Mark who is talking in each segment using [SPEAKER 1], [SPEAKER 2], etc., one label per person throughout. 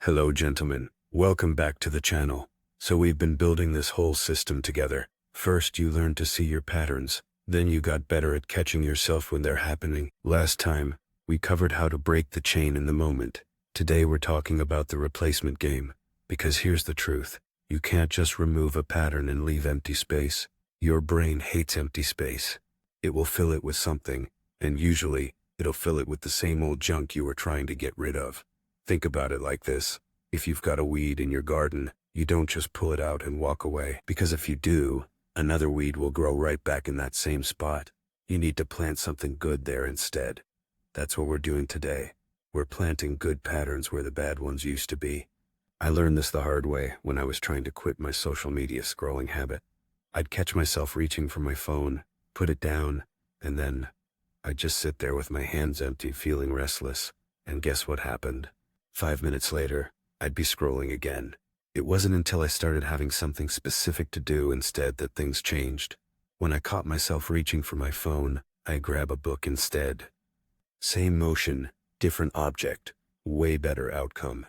[SPEAKER 1] Hello gentlemen, welcome back to the channel. So we've been building this whole system together. First you learned to see your patterns, then you got better at catching yourself when they're happening. Last time, we covered how to break the chain in the moment. Today we're talking about the replacement game. Because here's the truth, you can't just remove a pattern and leave empty space. Your brain hates empty space. It will fill it with something, and usually, it'll fill it with the same old junk you were trying to get rid of. Think about it like this. If you've got a weed in your garden, you don't just pull it out and walk away. Because if you do, another weed will grow right back in that same spot. You need to plant something good there instead. That's what we're doing today. We're planting good patterns where the bad ones used to be. I learned this the hard way when I was trying to quit my social media scrolling habit. I'd catch myself reaching for my phone, put it down, and then I'd just sit there with my hands empty, feeling restless. And guess what happened? 5 minutes later, I'd be scrolling again. It wasn't until I started having something specific to do instead that things changed. When I caught myself reaching for my phone, I grab a book instead. Same motion, different object, way better outcome.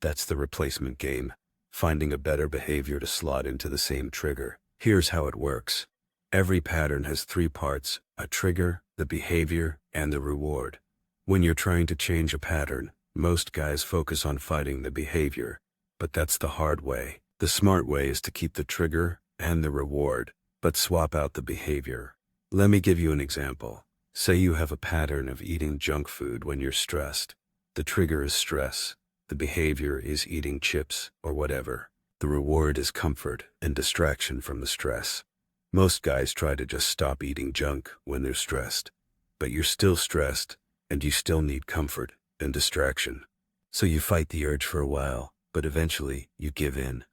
[SPEAKER 1] That's the replacement game, finding a better behavior to slot into the same trigger. Here's how it works. Every pattern has 3 parts: a trigger, the behavior, and the reward. When you're trying to change a pattern, most guys focus on fighting the behavior, but that's the hard way. The smart way is to keep the trigger and the reward, but swap out the behavior. Let me give you an example. Say you have a pattern of eating junk food when you're stressed. The trigger is stress. The behavior is eating chips or whatever. The reward is comfort and distraction from the stress. Most guys try to just stop eating junk when they're stressed, but you're still stressed and you still need comfort and distraction. So you fight the urge for a while, but eventually you give in.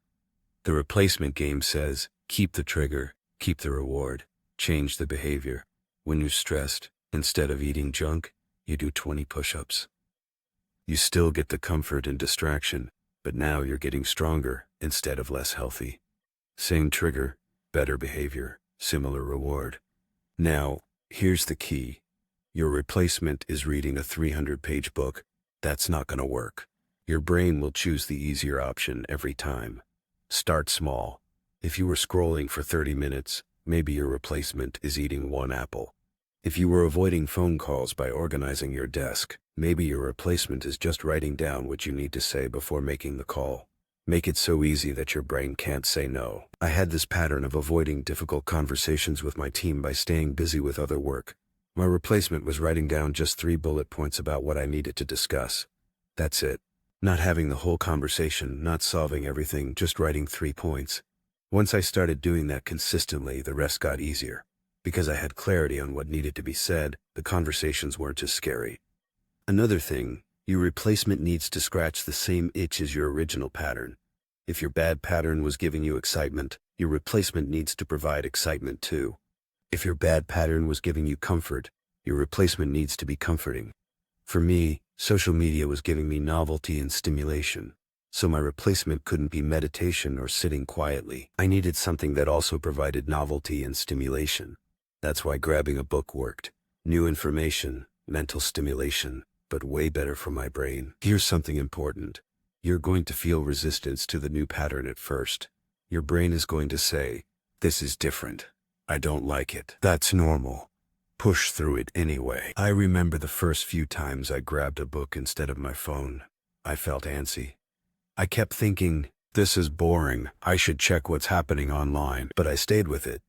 [SPEAKER 1] The replacement game says, keep the trigger, keep the reward, change the behavior. When you're stressed, instead of eating junk, you do 20 push-ups. You still get the comfort and distraction, but now you're getting stronger instead of less healthy. Same trigger, better behavior, similar reward. Now, here's the key. Your replacement is reading a 300-page book. That's not going to work. Your brain will choose the easier option every time. Start small. If you were scrolling for 30 minutes, maybe your replacement is eating 1 apple. If you were avoiding phone calls by organizing your desk, maybe your replacement is just writing down what you need to say before making the call. Make it so easy that your brain can't say no. I had this pattern of avoiding difficult conversations with my team by staying busy with other work. My replacement was writing down just 3 bullet points about what I needed to discuss. That's it. Not having the whole conversation, not solving everything, just writing 3 points. Once I started doing that consistently, the rest got easier. Because I had clarity on what needed to be said, the conversations weren't as scary. Another thing, your replacement needs to scratch the same itch as your original pattern. If your bad pattern was giving you excitement, your replacement needs to provide excitement too. If your bad pattern was giving you comfort, your replacement needs to be comforting. For me, social media was giving me novelty and stimulation, so my replacement couldn't be meditation or sitting quietly. I needed something that also provided novelty and stimulation. That's why grabbing a book worked. New information, mental stimulation, but way better for my brain. Here's something important. You're going to feel resistance to the new pattern at first. Your brain is going to say, "This is different. I don't like it." That's normal. Push through it anyway. I remember the first few times I grabbed a book instead of my phone. I felt antsy. I kept thinking, this is boring. I should check what's happening online. But I stayed with it.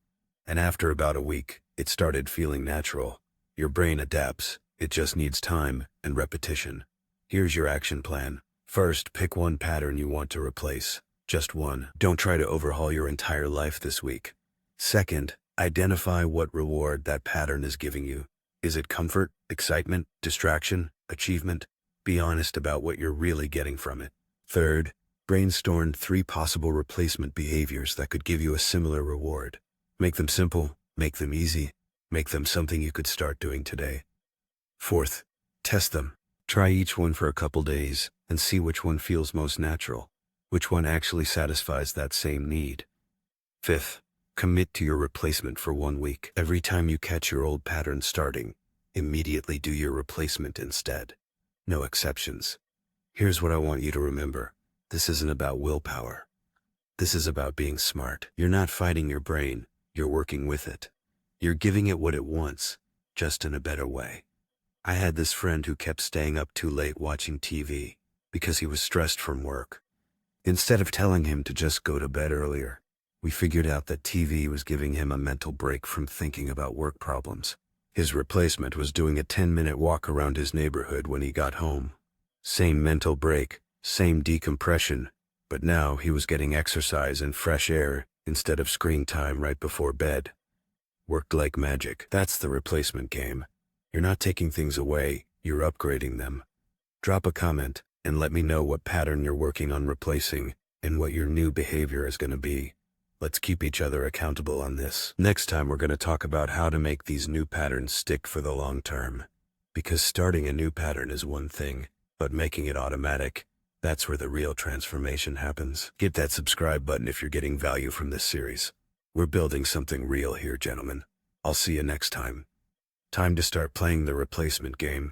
[SPEAKER 1] And after about a week, it started feeling natural. Your brain adapts. It just needs time and repetition. Here's your action plan. First, pick 1 pattern you want to replace. Just 1. Don't try to overhaul your entire life this week. Second, identify what reward that pattern is giving you. Is it comfort, excitement, distraction, achievement? Be honest about what you're really getting from it. Third, brainstorm 3 possible replacement behaviors that could give you a similar reward. Make them simple, make them easy, make them something you could start doing today. Fourth, test them. Try each one for a couple days and see which one feels most natural, which one actually satisfies that same need. Fifth, commit to your replacement for 1 week. Every time you catch your old pattern starting, immediately do your replacement instead. No exceptions. Here's what I want you to remember. This isn't about willpower. This is about being smart. You're not fighting your brain, you're working with it. You're giving it what it wants, just in a better way. I had this friend who kept staying up too late watching TV because he was stressed from work. Instead of telling him to just go to bed earlier, we figured out that TV was giving him a mental break from thinking about work problems. His replacement was doing a 10-minute walk around his neighborhood when he got home. Same mental break, same decompression, but now he was getting exercise and fresh air instead of screen time right before bed. Worked like magic. That's the replacement game. You're not taking things away, you're upgrading them. Drop a comment and let me know what pattern you're working on replacing and what your new behavior is going to be. Let's keep each other accountable on this. Next time we're going to talk about how to make these new patterns stick for the long term. Because starting a new pattern is one thing, but making it automatic, that's where the real transformation happens. Hit that subscribe button if you're getting value from this series. We're building something real here, gentlemen. I'll see you next time. Time to start playing the replacement game.